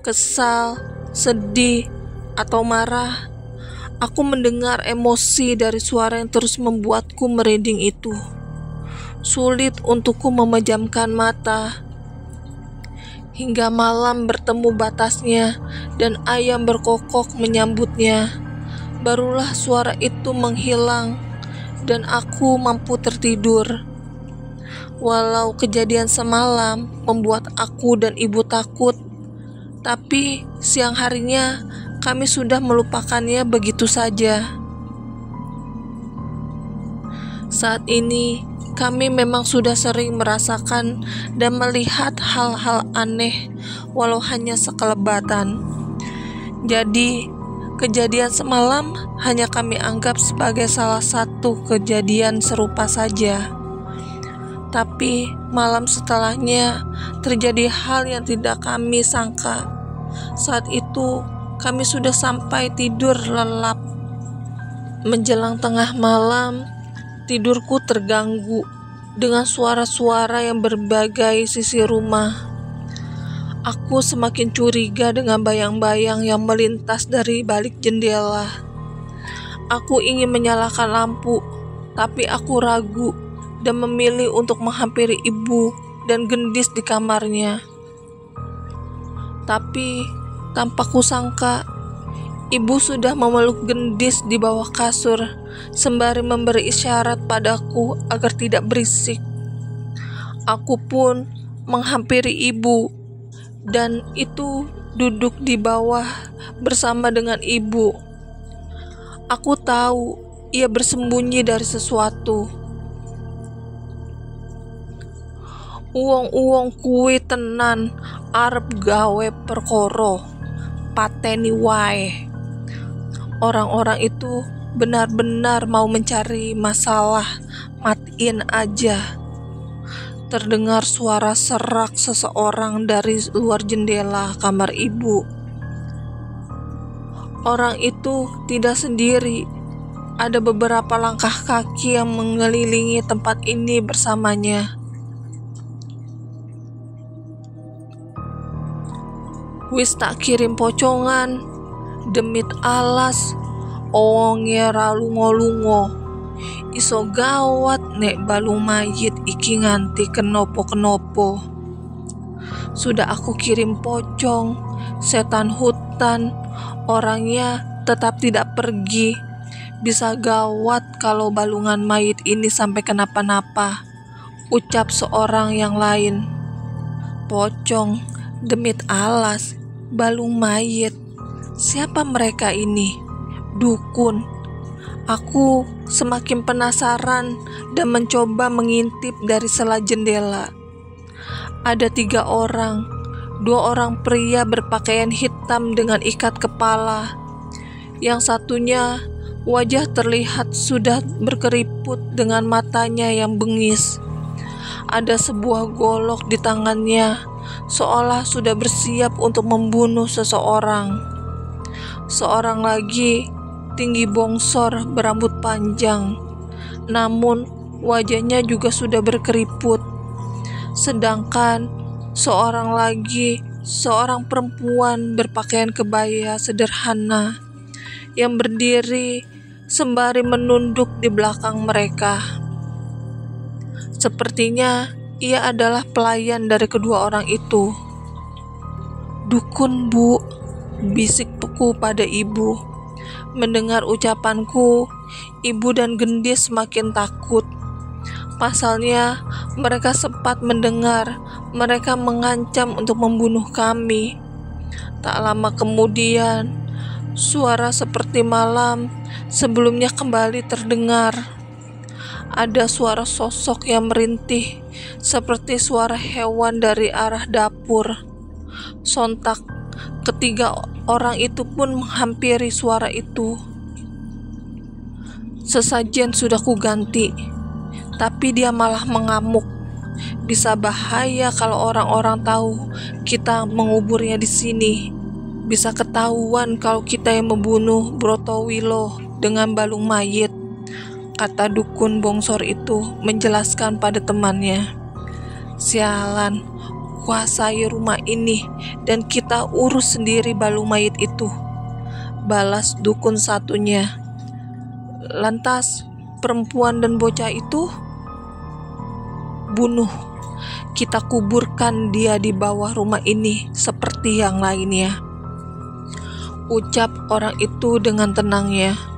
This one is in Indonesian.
kesal, sedih, atau marah, aku mendengar emosi dari suara yang terus membuatku merinding itu. Sulit untukku memejamkan mata. Hingga malam bertemu batasnya dan ayam berkokok menyambutnya, barulah suara itu menghilang dan aku mampu tertidur. Walau kejadian semalam membuat aku dan ibu takut, tapi siang harinya kami sudah melupakannya begitu saja. Saat ini kami memang sudah sering merasakan dan melihat hal-hal aneh walau hanya sekelebatan. Jadi kejadian semalam hanya kami anggap sebagai salah satu kejadian serupa saja. Tapi malam setelahnya terjadi hal yang tidak kami sangka. Saat itu kami sudah sampai tidur lelap. Menjelang tengah malam, tidurku terganggu dengan suara-suara yang berbagai sisi rumah. Aku semakin curiga dengan bayang-bayang yang melintas dari balik jendela. Aku ingin menyalakan lampu, tapi aku ragu dan memilih untuk menghampiri ibu dan gendis di kamarnya. Tapi tanpa kusangka, ibu sudah memeluk gendis di bawah kasur sembari memberi isyarat padaku agar tidak berisik. Aku pun menghampiri ibu dan itu duduk di bawah bersama dengan ibu. Aku tahu ia bersembunyi dari sesuatu. Uwong-uwong kuwi tenan arep gawe perkara, pateni wae. Orang-orang itu benar-benar mau mencari masalah, matiin aja. Terdengar suara serak seseorang dari luar jendela kamar ibu. Orang itu tidak sendiri. Ada beberapa langkah kaki yang mengelilingi tempat ini bersamanya. Wis tak kirim pocongan, demit alas, owonge ra lungo-lungo. Iso gawat nek balung mayit iki nganti kenopo-kenopo. Sudah aku kirim pocong, setan hutan, orangnya tetap tidak pergi. Bisa gawat kalau balungan mayit ini sampai kenapa-napa, ucap seorang yang lain. Pocong, demit alas, balung mayit. Siapa mereka ini? Dukun. Aku semakin penasaran dan mencoba mengintip dari sela jendela. Ada 3 orang. 2 orang pria berpakaian hitam dengan ikat kepala. Yang satunya wajah terlihat sudah berkeriput dengan matanya yang bengis. Ada sebuah golok di tangannya, seolah sudah bersiap untuk membunuh seseorang. Seorang lagi tinggi bongsor berambut panjang, namun wajahnya juga sudah berkeriput. Sedangkan seorang lagi, seorang perempuan berpakaian kebaya sederhana yang berdiri sembari menunduk di belakang mereka. Sepertinya ia adalah pelayan dari kedua orang itu. "Dukun, Bu," bisikku pada ibu. Mendengar ucapanku, ibu dan gendis semakin takut. Pasalnya, mereka sempat mendengar mereka mengancam untuk membunuh kami. Tak lama kemudian, suara seperti malam sebelumnya kembali terdengar. Ada suara sosok yang merintih, seperti suara hewan dari arah dapur. Sontak, ketiga orang itu pun menghampiri suara itu. Sesajen sudah kuganti, tapi dia malah mengamuk. Bisa bahaya kalau orang-orang tahu kita menguburnya di sini. Bisa ketahuan kalau kita yang membunuh Brotowilo dengan balung mayit, kata dukun bongsor itu menjelaskan pada temannya. Sialan, kuasai rumah ini dan kita urus sendiri balu mayit itu," balas dukun satunya. "Lantas perempuan dan bocah itu?" "Bunuh. Kita kuburkan dia di bawah rumah ini seperti yang lainnya," ucap orang itu dengan tenangnya.